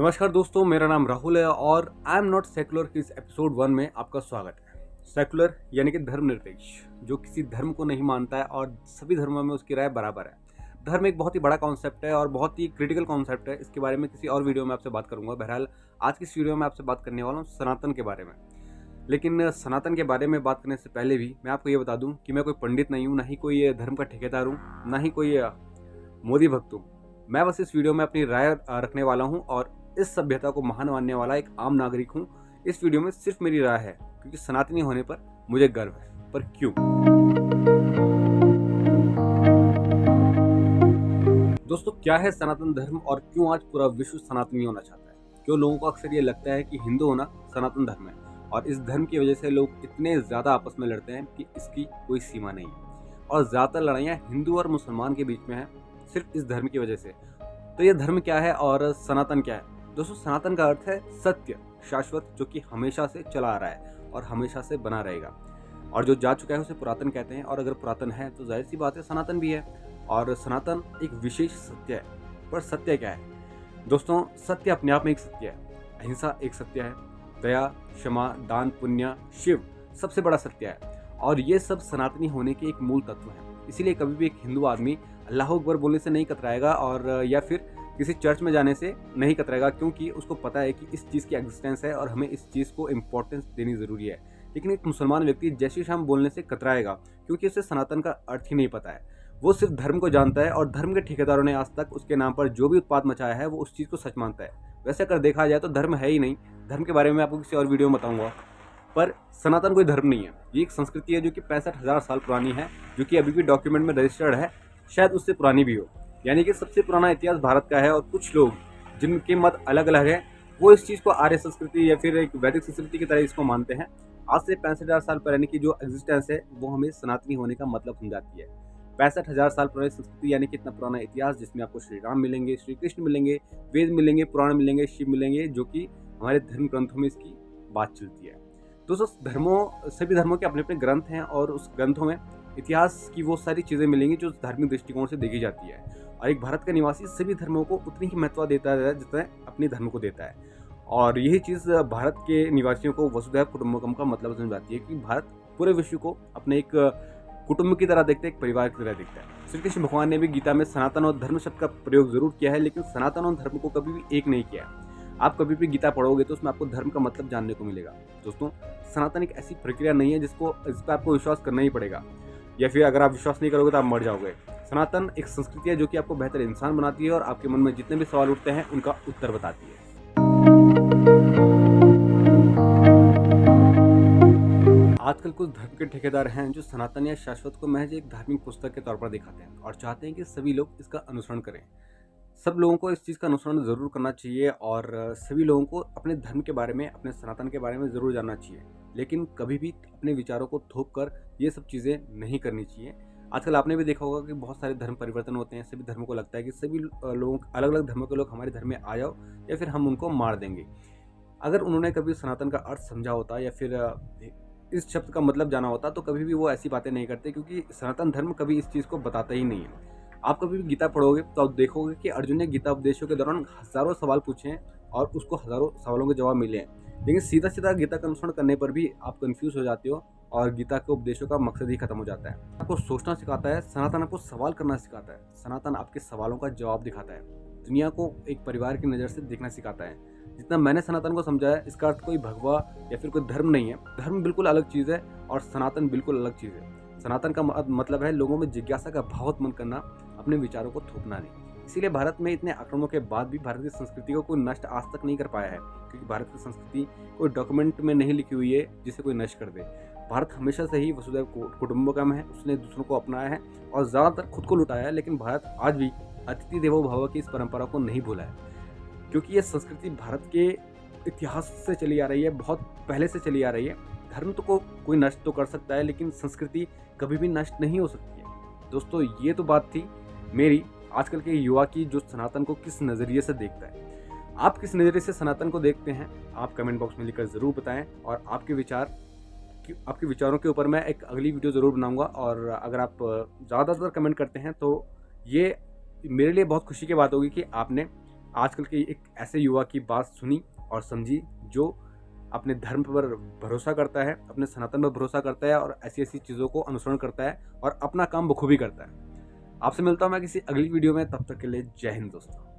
नमस्कार दोस्तों, मेरा नाम राहुल है और आई एम नॉट सेकुलर की इस एपिसोड 1 में आपका स्वागत है। सेकुलर यानी कि धर्मनिरपेक्ष, जो किसी धर्म को नहीं मानता है और सभी धर्मों में उसकी राय बराबर है। धर्म एक बहुत ही बड़ा कॉन्सेप्ट है और बहुत ही क्रिटिकल कॉन्सेप्ट है। इसके बारे में किसी और वीडियो में आपसे बात करूंगा। बहरहाल आज की इस वीडियो में आपसे बात करने वाला हूँ सनातन के बारे में। लेकिन सनातन के बारे में बात करने से पहले भी मैं आपको ये बता दूं कि मैं कोई पंडित नहीं हूँ, ना ही कोई धर्म का ठेकेदार हूँ, ना ही कोई मोदी भक्त हूँ। मैं बस इस वीडियो में अपनी राय रखने वाला हूँ और इस सभ्यता को महान मानने वाला एक आम नागरिक हूँ। इस वीडियो में सिर्फ मेरी राय है क्योंकि सनातनी होने पर मुझे गर्व है। पर क्यों? दोस्तों, क्या है सनातन धर्म और क्यों आज पूरा विश्व सनातनी होना चाहता है? क्यों लोगों को अक्सर ये लगता है कि हिंदू होना सनातन धर्म है और इस धर्म की वजह से लोग इतने ज्यादा आपस में लड़ते हैं कि इसकी कोई सीमा नहीं है। और ज्यादातर लड़ाइयाँ हिंदू और मुसलमान के बीच में है, सिर्फ इस धर्म की वजह से। तो ये धर्म क्या है और सनातन क्या है? दोस्तों, सनातन का अर्थ है सत्य, शाश्वत, जो कि हमेशा से चला आ रहा है और हमेशा से बना रहेगा। और जो जा चुका है उसे पुरातन कहते हैं, और अगर पुरातन है तो जाहिर सी बात है सनातन भी है। और सनातन एक विशेष सत्य है। पर सत्य क्या है? दोस्तों, सत्य अपने आप में एक सत्य है। अहिंसा एक सत्य है। दया, क्षमा, दान, पुण्य, शिव सबसे बड़ा सत्य है। और ये सब सनातनी होने के एक मूल तत्व है। इसीलिए कभी भी एक हिंदू आदमी अल्लाह अकबर बोलने से नहीं कतराएगा और या फिर किसी चर्च में जाने से नहीं कतराएगा, क्योंकि उसको पता है कि इस चीज़ की एग्जिस्टेंस है और हमें इस चीज़ को इम्पोर्टेंस देनी ज़रूरी है। लेकिन एक मुसलमान व्यक्ति जय श्री राम बोलने से कतराएगा क्योंकि उसे सनातन का अर्थ ही नहीं पता है। वो सिर्फ धर्म को जानता है और धर्म के ठेकेदारों ने आज तक उसके नाम पर जो भी उत्पात मचाया है वो उस चीज़ को सच मानता है। वैसे अगर देखा जाए तो धर्म है ही नहीं। धर्म के बारे में आपको किसी और वीडियो में बताऊंगा। पर सनातन कोई धर्म नहीं है। ये एक संस्कृति है जो कि 65,000 साल पुरानी है, जो कि अभी भी डॉक्यूमेंट में रजिस्टर्ड है, शायद उससे पुरानी भी हो। यानी कि सबसे पुराना इतिहास भारत का है। और कुछ लोग जिनके मत अलग अलग है वो इस चीज़ को आर्य संस्कृति या फिर एक वैदिक संस्कृति की तरह इसको मानते हैं। आज से 65,000 साल पहले की जो एग्जिस्टेंस है वो हमें सनातनी होने का मतलब समझाती है। 65,000 साल पुरानी संस्कृति यानी कि इतना पुराना इतिहास, जिसमें आपको श्री राम मिलेंगे, श्री कृष्ण मिलेंगे, वेद मिलेंगे, पुराण मिलेंगे, शिव मिलेंगे, जो कि हमारे धर्म ग्रंथों में इसकी बात चलती है। दोस्तों, सभी धर्मों के अपने अपने ग्रंथ हैं और उस ग्रंथों में इतिहास की वो सारी चीज़ें मिलेंगी जो धार्मिक दृष्टिकोण से देखी जाती है। और एक भारत का निवासी सभी धर्मों को उतनी ही महत्व देता है जितना अपने धर्म को देता है। और यही चीज़ भारत के निवासियों को वसुधैव कुटुंबकम का मतलब समझाती है कि भारत पूरे विश्व को अपने एक कुटुंब की तरह देखते हैं, एक परिवार की तरह देखता है। श्री कृष्ण भगवान ने भी गीता में सनातन और धर्म शब्द का प्रयोग जरूर किया है, लेकिन सनातन और धर्म को कभी भी एक नहीं किया है। आप कभी भी गीता पढ़ोगे तो उसमें आपको धर्म का मतलब जानने को मिलेगा। दोस्तों, सनातन एक ऐसी प्रक्रिया नहीं है जिस पर आपको विश्वास करना ही पड़ेगा, या फिर अगर आप विश्वास नहीं करोगे तो आप मर जाओगे। सनातन एक संस्कृति है जो कि आपको बेहतर इंसान बनाती है और आपके मन में जितने भी सवाल उठते हैं उनका उत्तर बताती है। आजकल कुछ धर्म के ठेकेदार हैं जो सनातन या शाश्वत को महज एक धार्मिक पुस्तक के तौर पर दिखाते हैं और चाहते हैं कि सभी लोग इसका अनुसरण करें। सब लोगों को इस चीज़ का अनुसरण ज़रूर करना चाहिए और सभी लोगों को अपने धर्म के बारे में, अपने सनातन के बारे में ज़रूर जानना चाहिए। लेकिन कभी भी अपने विचारों को थोप कर ये सब चीज़ें नहीं करनी चाहिए। आजकल आपने भी देखा होगा कि बहुत सारे धर्म परिवर्तन होते हैं। सभी धर्मों को लगता है कि सभी लोगों, अलग अलग धर्मों के लोग हमारे धर्म में आ जाओ या फिर हम उनको मार देंगे। अगर उन्होंने कभी सनातन का अर्थ समझा होता या फिर इस शब्द का मतलब जाना होता तो कभी भी वो ऐसी बातें नहीं करते, क्योंकि सनातन धर्म कभी इस चीज़ को बताता ही नहीं है। आप कभी भी गीता पढ़ोगे तो आप देखोगे कि अर्जुन ने गीता उपदेशों के दौरान हजारों सवाल पूछे हैं और उसको हजारों सवालों के जवाब मिले हैं। लेकिन सीधा सीधा गीता का अनुसरण करने पर भी आप कंफ्यूज हो जाते हो और गीता के उपदेशों का मकसद ही खत्म हो जाता है। आपको सोचना सिखाता है, सनातन आपको सवाल करना सिखाता है, सनातन आपके सवालों का जवाब दिखाता है, दुनिया को एक परिवार की नज़र से देखना सिखाता है। जितना मैंने सनातन को समझा है, इसका अर्थ कोई भगवा या फिर कोई धर्म नहीं है। धर्म बिल्कुल अलग चीज़ है और सनातन बिल्कुल अलग चीज़ है। सनातन का मतलब है लोगों में जिज्ञासा का भाव उत्पन्न करना, अपने विचारों को थोपना नहीं। इसीलिए भारत में इतने आक्रमणों के बाद भी भारत की संस्कृति को कोई नष्ट आज तक नहीं कर पाया है, क्योंकि भारत की संस्कृति कोई डॉक्यूमेंट में नहीं लिखी हुई है जिसे कोई नष्ट कर दे। भारत हमेशा से ही वसुधैव कुटुंबकम है, उसने दूसरों को अपनाया है और ज़्यादातर खुद को लुटाया है। लेकिन भारत आज भी अतिथि देवो भव की इस परंपरा को नहीं भूला है, क्योंकि ये संस्कृति भारत के इतिहास से चली आ रही है, बहुत पहले से चली आ रही है। धर्म तो कोई नष्ट तो कर सकता है, लेकिन संस्कृति कभी भी नष्ट नहीं हो सकती है। दोस्तों, ये तो बात थी मेरी आजकल के युवा की, जो सनातन को किस नज़रिए से देखता है। आप किस नज़रिए से सनातन को देखते हैं, आप कमेंट बॉक्स में लिखकर ज़रूर बताएं। और आपके विचारों के ऊपर मैं एक अगली वीडियो ज़रूर बनाऊंगा। और अगर आप ज़्यादातर कमेंट करते हैं तो ये मेरे लिए बहुत खुशी की बात होगी कि आपने आजकल के एक ऐसे युवा की बात सुनी और समझी जो अपने धर्म पर भरोसा करता है, अपने सनातन पर भरोसा करता है और ऐसी-ऐसी चीज़ों को अनुसरण करता है और अपना काम बखूबी करता है। आपसे मिलता हूँ मैं किसी अगली वीडियो में, तब तक के लिए जय हिंद दोस्तों।